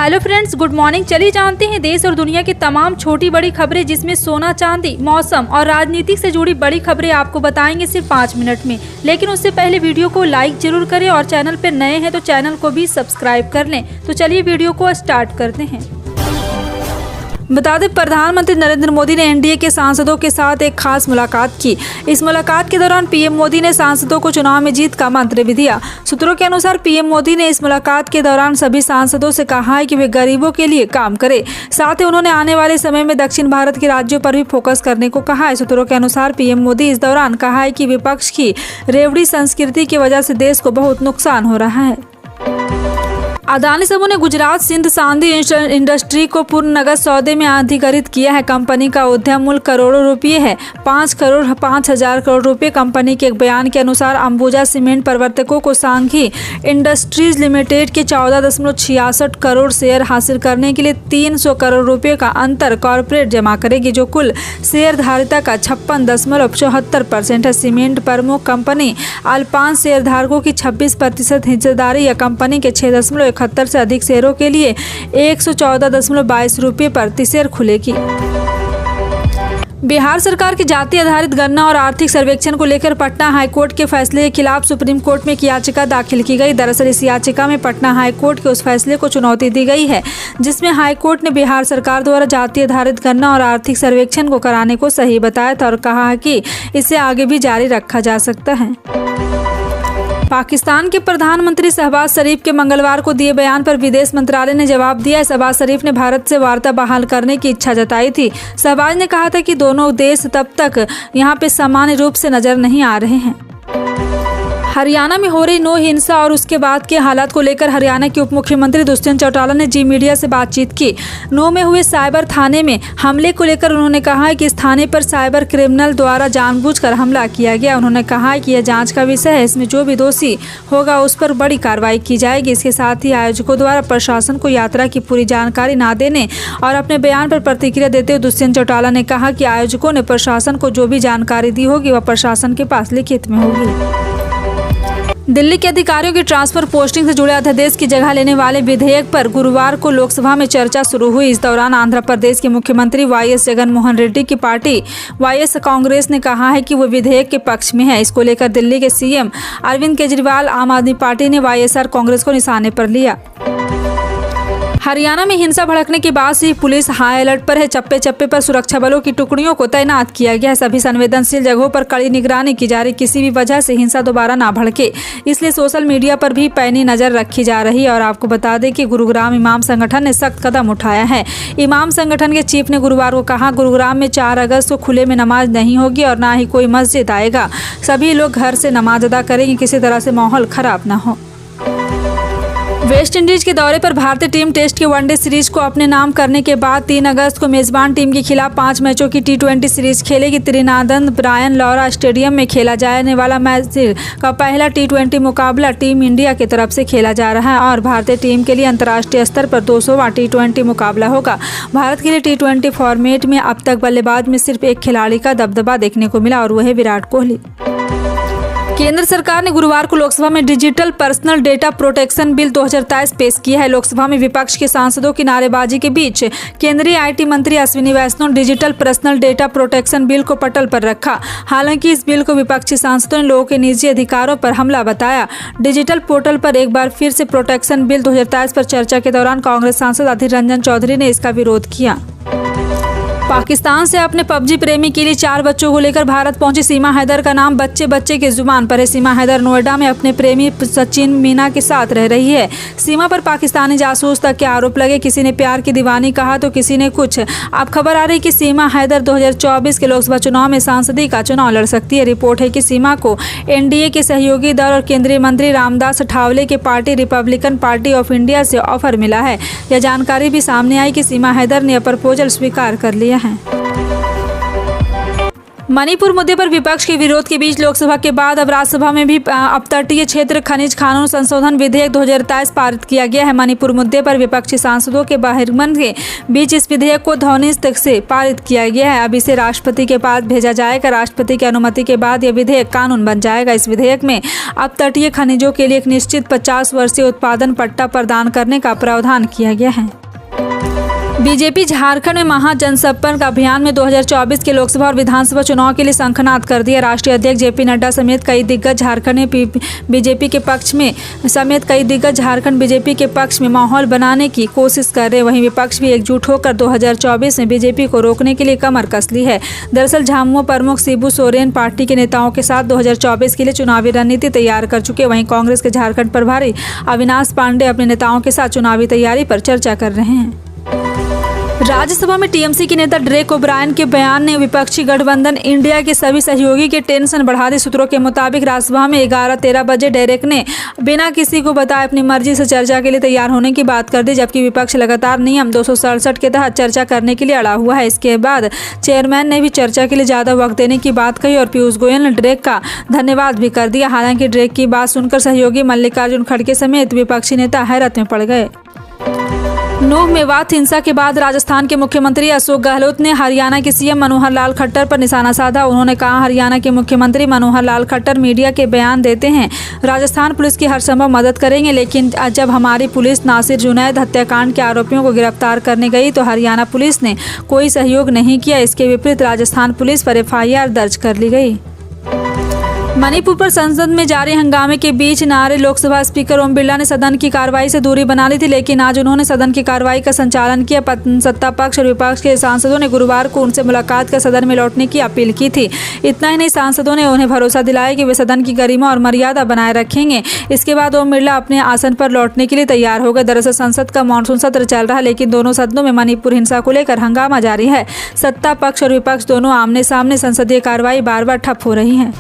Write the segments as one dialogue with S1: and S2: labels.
S1: Hello friends, good morning. चलिए जानते हैं देश और दुनिया की तमाम छोटी बड़ी खबरें, जिसमें सोना चांदी, मौसम और राजनीति से जुड़ी बड़ी खबरें आपको बताएंगे सिर्फ 5 मिनट में। लेकिन उससे पहले वीडियो को लाइक जरूर करें और चैनल पर नए हैं तो चैनल को भी सब्सक्राइब कर लें। तो चलिए वीडियो को स्टार्ट करते हैं। बता दें, प्रधानमंत्री नरेंद्र मोदी ने एनडीए के सांसदों के साथ एक खास मुलाकात की। इस मुलाकात के दौरान पीएम मोदी ने सांसदों को चुनाव में जीत का मंत्र भी दिया। सूत्रों के अनुसार पीएम मोदी ने इस मुलाकात के दौरान सभी सांसदों से कहा है कि वे गरीबों के लिए काम करें। साथ ही उन्होंने आने वाले समय में दक्षिण भारत के राज्यों पर भी फोकस करने को कहा है। सूत्रों के अनुसार पीएम मोदी इस दौरान कहा है कि विपक्ष की रेवड़ी संस्कृति की वजह से देश को बहुत नुकसान हो रहा है। अदानी समूह ने गुजरात सिंध सांधी इंडस्ट्री को पूर्ण नगद सौदे में अधिग्रहित किया है। कंपनी का उद्यम मूल्य करोड़ों रुपये है, 5,05,000 करोड़ रुपए। कंपनी के एक बयान के अनुसार अंबुजा सीमेंट प्रवर्तकों को सांघी इंडस्ट्रीज लिमिटेड के 14.66 करोड़ शेयर हासिल करने के लिए 300 करोड़ रुपए का अंतर कॉर्पोरेट जमा करेगी, जो कुल शेयर धारिता का 56.74% है। सीमेंट प्रमुख कंपनी अल्पांश शेयरधारकों की 26% हिस्सेदारी या कंपनी के 6.71 से अधिक शेयरों के लिए 114.22 रुपये प्रति शेयर खुलेगी। बिहार सरकार की जाति आधारित गणना और आर्थिक सर्वेक्षण को लेकर पटना हाईकोर्ट के फैसले के खिलाफ सुप्रीम कोर्ट में एक याचिका दाखिल की गई। दरअसल इस याचिका में पटना हाईकोर्ट के उस फैसले को चुनौती दी गई है, जिसमें हाईकोर्ट ने बिहार सरकार द्वारा जाति आधारित गणना और आर्थिक सर्वेक्षण को कराने को सही बताया था और कहा है कि इसे आगे भी जारी रखा जा सकता है। पाकिस्तान के प्रधानमंत्री शहबाज शरीफ के मंगलवार को दिए बयान पर विदेश मंत्रालय ने जवाब दिया। शहबाज शरीफ ने भारत से वार्ता बहाल करने की इच्छा जताई थी। शहबाज ने कहा था कि दोनों देश तब तक यहां पे सामान्य रूप से नजर नहीं आ रहे हैं। हरियाणा में हो रही नौ हिंसा और उसके बाद के हालात को लेकर हरियाणा के उप मुख्यमंत्री दुष्यंत चौटाला ने जी मीडिया से बातचीत की। नौ में हुए साइबर थाने में हमले को लेकर उन्होंने कहा है कि इस थाने पर साइबर क्रिमिनल द्वारा जानबूझकर हमला किया गया। उन्होंने कहा है कि यह जांच का विषय है, इसमें जो भी दोषी होगा उस पर बड़ी कार्रवाई की जाएगी। इसके साथ ही आयोजकों द्वारा प्रशासन को यात्रा की पूरी जानकारी न देने और अपने बयान पर प्रतिक्रिया देते हुए दुष्यंत चौटाला ने कहा कि आयोजकों ने प्रशासन को जो भी जानकारी दी होगी वह प्रशासन के पास लिखित में होगी। दिल्ली के अधिकारियों की ट्रांसफर पोस्टिंग से जुड़े अध्यादेश की जगह लेने वाले विधेयक पर गुरुवार को लोकसभा में चर्चा शुरू हुई। इस दौरान आंध्र प्रदेश के मुख्यमंत्री वाईएस जगनमोहन रेड्डी की पार्टी वाईएस कांग्रेस ने कहा है कि वो विधेयक के पक्ष में है। इसको लेकर दिल्ली के सीएम अरविंद केजरीवाल आम आदमी पार्टी ने वाईएसआर कांग्रेस को निशाने पर लिया। हरियाणा में हिंसा भड़कने के बाद से पुलिस हाई अलर्ट पर है। चप्पे चप्पे पर सुरक्षा बलों की टुकड़ियों को तैनात किया गया है। सभी संवेदनशील जगहों पर कड़ी निगरानी की जा रही। किसी भी वजह से हिंसा दोबारा ना भड़के, इसलिए सोशल मीडिया पर भी पैनी नजर रखी जा रही है। और आपको बता दें कि गुरुग्राम इमाम संगठन ने सख्त कदम उठाया है। इमाम संगठन के चीफ ने गुरुवार को कहा, गुरुग्राम में 4 अगस्त को खुले में नमाज नहीं होगी और ना ही कोई मस्जिद आएगा। सभी लोग घर से नमाज अदा करेंगे, किसी तरह से माहौल खराब ना हो। वेस्ट इंडीज के दौरे पर भारतीय टीम टेस्ट के वनडे सीरीज को अपने नाम करने के बाद 3 अगस्त को मेजबान टीम के खिलाफ 5 मैचों की T20 सीरीज खेलेगी। त्रिनादन ब्रायन लॉरा स्टेडियम में खेला जाने वाला मैच का पहला T20 मुकाबला टीम इंडिया की तरफ से खेला जा रहा है और भारतीय टीम के लिए अंतर्राष्ट्रीय स्तर पर 200वां T20 मुकाबला होगा। भारत के लिए T20 फॉर्मेट में अब तक बल्लेबाज में सिर्फ एक खिलाड़ी का दबदबा देखने को मिला और वह है विराट कोहली। केंद्र सरकार ने गुरुवार को लोकसभा में digital personal data protection bill 2023 पेश किया है। लोकसभा में विपक्ष के सांसदों की नारेबाजी के बीच केंद्रीय आईटी मंत्री अश्विनी वैष्णव ने digital personal data protection bill को पटल पर रखा। हालांकि इस बिल को विपक्षी सांसदों ने लोगों के निजी अधिकारों पर हमला बताया। डिजिटल पोर्टल पर एक बार फिर से प्रोटेक्शन बिल 2023 पर चर्चा के दौरान कांग्रेस सांसद अधीर रंजन चौधरी ने इसका विरोध किया। पाकिस्तान से अपने पबजी प्रेमी के लिए 4 बच्चों को लेकर भारत पहुंची सीमा हैदर का नाम बच्चे बच्चे के जुबान पर है। सीमा हैदर नोएडा में अपने प्रेमी सचिन मीना के साथ रह रही है। सीमा पर पाकिस्तानी जासूस तक के आरोप लगे। किसी ने प्यार की दीवानी कहा तो किसी ने कुछ। अब खबर आ रही कि सीमा हैदर 2024 के लोकसभा चुनाव में सांसदी का चुनाव लड़ सकती है। रिपोर्ट है कि सीमा को एनडीए के सहयोगी दल और केंद्रीय मंत्री रामदास अठावले के party Republican party of India से ऑफर मिला है। यह जानकारी भी सामने आई कि सीमा हैदर ने प्रपोजल स्वीकार कर लिया है। मणिपुर मुद्दे पर विपक्ष के विरोध के बीच लोकसभा के बाद अब राज्यसभा में भी अपतटीय क्षेत्र खनिज कानून संशोधन विधेयक 2023 पारित किया गया है। मणिपुर मुद्दे पर विपक्षी सांसदों के बहिर्गमन के बीच इस विधेयक को ध्वनिमत से पारित किया गया है। अब इसे राष्ट्रपति के पास भेजा जाएगा। राष्ट्रपति की अनुमति के बाद यह विधेयक कानून बन जाएगा। इस विधेयक में अपतटीय खनिजों के लिए एक निश्चित 50 वर्षीय उत्पादन पट्टा प्रदान करने का प्रावधान किया गया है। बीजेपी झारखंड में महाजनसंपर्क अभियान में 2024 के लोकसभा और विधानसभा चुनाव के लिए शंखनाद कर दिया। राष्ट्रीय अध्यक्ष जेपी नड्डा समेत कई दिग्गज झारखंड में बीजेपी के पक्ष में माहौल बनाने की कोशिश कर रहे। वहीं विपक्ष भी एकजुट होकर 2024 में बीजेपी को रोकने के लिए कमर कस ली है। दरअसल झामुमो प्रमुख शिबू सोरेन पार्टी के नेताओं के साथ 2024 के लिए चुनावी रणनीति तैयार कर चुके। वहीं कांग्रेस के झारखंड प्रभारी अविनाश पांडे अपने नेताओं के साथ चुनावी तैयारी पर चर्चा कर रहे हैं। राज्यसभा में टीएमसी के नेता ड्रेक ओब्रायन के बयान ने विपक्षी गठबंधन इंडिया के सभी सहयोगी के टेंशन बढ़ा दी। सूत्रों के मुताबिक राज्यसभा में 11-13 बजे डेरेक ने बिना किसी को बताए अपनी मर्जी से चर्चा के लिए तैयार होने की बात कर दी, जबकि विपक्ष लगातार नियम 267 के तहत चर्चा करने के लिए अड़ा हुआ है। इसके बाद चेयरमैन ने भी चर्चा के लिए ज़्यादा वक्त देने की बात कही और पीयूष गोयल ने ड्रेक का धन्यवाद भी कर दिया। हालांकि ड्रेक की बात सुनकर सहयोगी मल्लिकार्जुन खड़गे समेत विपक्षी नेता हैरत में पड़ गए। नूह मेवात हिंसा के बाद राजस्थान के मुख्यमंत्री अशोक गहलोत ने हरियाणा के सीएम मनोहर लाल खट्टर पर निशाना साधा। उन्होंने कहा, हरियाणा के मुख्यमंत्री मनोहर लाल खट्टर मीडिया के बयान देते हैं, राजस्थान पुलिस की हर संभव मदद करेंगे, लेकिन जब हमारी पुलिस नासिर जुनैद हत्याकांड के आरोपियों को गिरफ्तार करने गई तो हरियाणा पुलिस ने कोई सहयोग नहीं किया। इसके विपरीत राजस्थान पुलिस पर FIR दर्ज कर ली गई। मणिपुर पर संसद में जारी हंगामे के बीच नारे लोकसभा स्पीकर ओम बिरला ने सदन की कार्रवाई से दूरी बना ली थी, लेकिन आज उन्होंने सदन की कार्रवाई का संचालन किया। सत्ता पक्ष और विपक्ष के सांसदों ने गुरुवार को उनसे मुलाकात कर सदन में लौटने की अपील की थी। इतना ही नहीं, सांसदों ने उन्हें भरोसा दिलाया कि वे सदन की गरिमा और मर्यादा बनाए रखेंगे। इसके बाद ओम बिरला अपने आसन पर लौटने के लिए तैयार हो गए। दरअसल संसद का मानसून सत्र चल रहा है, लेकिन दोनों सदनों में मणिपुर हिंसा को लेकर हंगामा जारी है। सत्ता पक्ष और विपक्ष दोनों आमने सामने संसदीय कार्रवाई बार बार ठप हो रही है।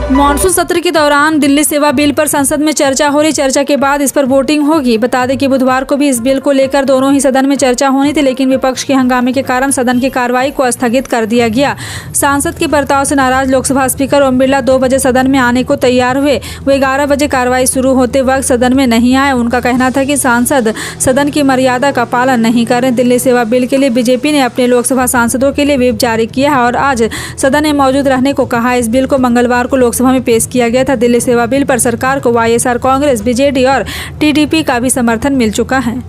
S1: मानसून सत्र के दौरान दिल्ली सेवा बिल पर संसद में चर्चा हो रही। चर्चा के बाद इस पर वोटिंग होगी। बता दें कि बुधवार को भी इस बिल को लेकर दोनों ही सदन में चर्चा होनी थी, लेकिन विपक्ष के हंगामे के कारण सदन की कार्रवाई को स्थगित कर दिया गया। सांसद के बर्ताव से नाराज लोकसभा स्पीकर ओम बिरला 2 बजे सदन में आने को तैयार हुए। वे 11 बजे कार्रवाई शुरू होते वक्त सदन में नहीं आए। उनका कहना था कि सांसद सदन की मर्यादा का पालन नहीं कर रहे। दिल्ली सेवा बिल के लिए बीजेपी ने अपने लोकसभा सांसदों के लिए व्हिप जारी किया है और आज सदन में मौजूद रहने को कहा। इस बिल को मंगलवार को लोकसभा में पेश किया गया था। दिल्ली सेवा बिल पर सरकार को YSR, कांग्रेस, BJD और TDP का भी समर्थन मिल चुका है।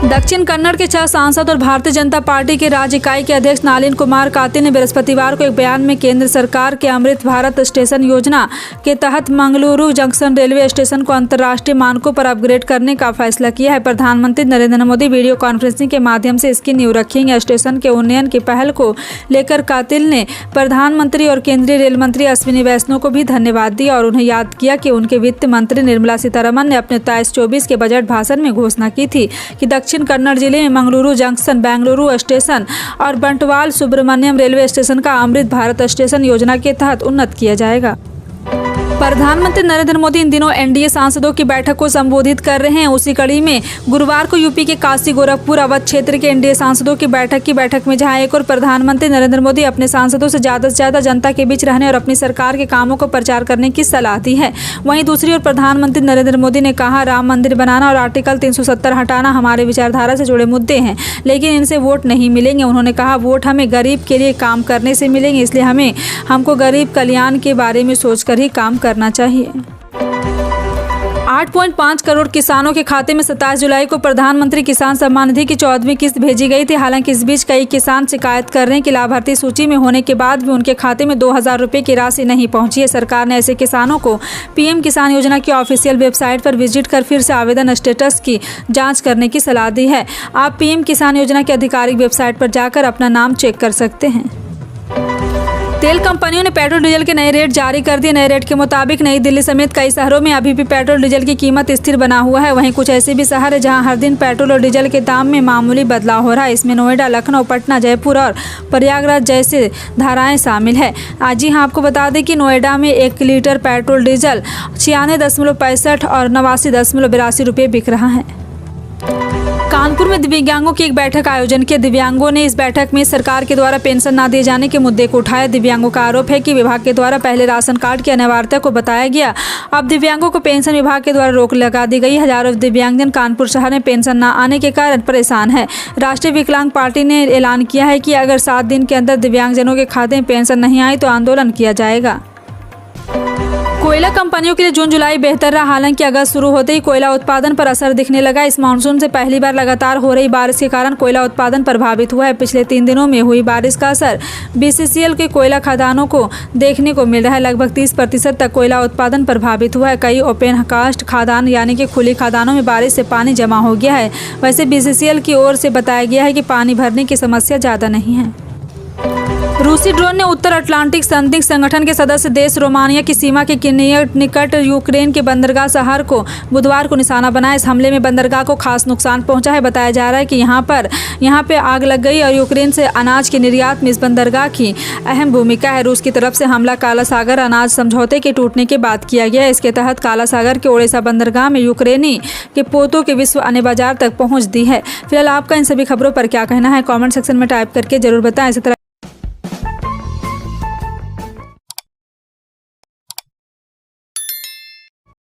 S1: दक्षिण कन्नड़ के 6 सांसद और भारतीय जनता पार्टी के राज्य इकाई के अध्यक्ष नालिन कुमार कातिल ने बृहस्पतिवार को एक बयान में केंद्र सरकार के अमृत भारत स्टेशन योजना के तहत मंगलुरु जंक्शन रेलवे स्टेशन को अंतर्राष्ट्रीय मानकों पर अपग्रेड करने का फैसला किया है। प्रधानमंत्री नरेंद्र मोदी वीडियो कॉन्फ्रेंसिंग के माध्यम से इसकी नींव रखेंगे। स्टेशन के उन्नयन की पहल को लेकर कातिल ने प्रधानमंत्री और केंद्रीय रेल मंत्री अश्विनी वैष्णव को भी धन्यवाद दिया और उन्हें याद किया कि उनके वित्त मंत्री निर्मला सीतारमण ने अपने 23-24 के बजट भाषण में घोषणा की थी कि दक्षिण कन्नड़ जिले में मंगलुरु जंक्शन, बेंगलुरु स्टेशन और बंटवाल सुब्रमण्यम रेलवे स्टेशन का अमृत भारत स्टेशन योजना के तहत उन्नत किया जाएगा। प्रधानमंत्री नरेंद्र मोदी इन दिनों NDA सांसदों की बैठक को संबोधित कर रहे हैं। उसी कड़ी में गुरुवार को यूपी के काशी गोरखपुर अवध क्षेत्र के NDA सांसदों की बैठक में जहां एक और प्रधानमंत्री नरेंद्र मोदी अपने सांसदों से ज्यादा जनता के बीच रहने और अपनी सरकार के कामों को प्रचार करने की सलाह दी है। वहीं दूसरी ओर प्रधानमंत्री नरेंद्र मोदी ने कहा, राम मंदिर बनाना और आर्टिकल 370 हटाना हमारे विचारधारा से जुड़े मुद्दे हैं, लेकिन इनसे वोट नहीं मिलेंगे। उन्होंने कहा, वोट हमें गरीब के लिए काम करने से मिलेंगे, इसलिए हमको गरीब कल्याण के बारे में सोचकर ही काम करना चाहिए। 8.5 करोड़ किसानों के खाते में 27 जुलाई को प्रधानमंत्री किसान सम्मान निधि की 14वीं किस्त भेजी गई थी। हालांकि इस बीच कई किसान शिकायत कर रहे हैं कि लाभार्थी सूची में होने के बाद भी उनके खाते में 2000 रुपये की राशि नहीं पहुंची है। सरकार ने ऐसे किसानों को PM किसान योजना की ऑफिशियल वेबसाइट पर विजिट कर फिर से आवेदन स्टेटस की जाँच करने की सलाह दी है। आप PM किसान योजना की आधिकारिक वेबसाइट पर जाकर अपना नाम चेक कर सकते हैं। तेल कंपनियों ने पेट्रोल डीजल के नए रेट जारी कर दिए। नए रेट के मुताबिक नई दिल्ली समेत कई शहरों में अभी भी पेट्रोल डीजल की कीमत स्थिर बना हुआ है। वहीं कुछ ऐसे भी शहर है जहां हर दिन पेट्रोल और डीजल के दाम में मामूली बदलाव हो रहा है। इसमें नोएडा, लखनऊ, पटना, जयपुर और प्रयागराज जैसे धाराएं शामिल है। आज ही आपको बता दें कि नोएडा में 1 लीटर पेट्रोल डीजल 96.65 और 89.82 रुपये बिक रहा है। कानपुर में दिव्यांगों की एक बैठक आयोजन किया। दिव्यांगों ने इस बैठक में सरकार के द्वारा पेंशन न दिए जाने के मुद्दे को उठाया। दिव्यांगों का आरोप है कि विभाग के द्वारा पहले राशन कार्ड की अनिवार्यता को बताया गया, अब दिव्यांगों को पेंशन विभाग के द्वारा रोक लगा दी गई। हजारों दिव्यांगजन कानपुर शहर में पेंशन न आने के कारण परेशान है। राष्ट्रीय विकलांग पार्टी ने ऐलान किया है कि अगर 7 दिन के अंदर दिव्यांगजनों के खाते में पेंशन नहीं आई तो आंदोलन किया जाएगा। कोयला कंपनियों के लिए जून जुलाई बेहतर रहा, हालांकि अगस्त शुरू होते ही कोयला उत्पादन पर असर दिखने लगा। इस मानसून से पहली बार लगातार हो रही बारिश के कारण कोयला उत्पादन प्रभावित हुआ है। पिछले 3 दिनों में हुई बारिश का असर BCCL के कोयला खदानों को देखने को मिल रहा है। लगभग 30% तक कोयला उत्पादन प्रभावित हुआ है। कई ओपन कास्ट खदान यानी कि खुली खदानों में बारिश से पानी जमा हो गया है। वैसे BCCL की ओर से बताया गया है कि पानी भरने की समस्या ज़्यादा नहीं है। रूसी ड्रोन ने उत्तर अटलांटिक संधि संगठन के सदस्य देश रोमानिया की सीमा के निकट यूक्रेन के बंदरगाह शहर को बुधवार को निशाना बनाया। इस हमले में बंदरगाह को खास नुकसान पहुंचा है। बताया जा रहा है कि यहाँ पे आग लग गई और यूक्रेन से अनाज के निर्यात में इस बंदरगाह की अहम भूमिका है। रूस की तरफ से हमला काला सागर अनाज समझौते के टूटने के बाद किया गया। इसके तहत काला सागर के ओडेसा बंदरगाह में यूक्रेनी के पोतों के विश्व अन्य बाजार तक पहुँच दी है। फिलहाल आपका इन सभी खबरों पर क्या कहना है, कॉमेंट सेक्शन में टाइप करके जरूर बताएं। इसी तरह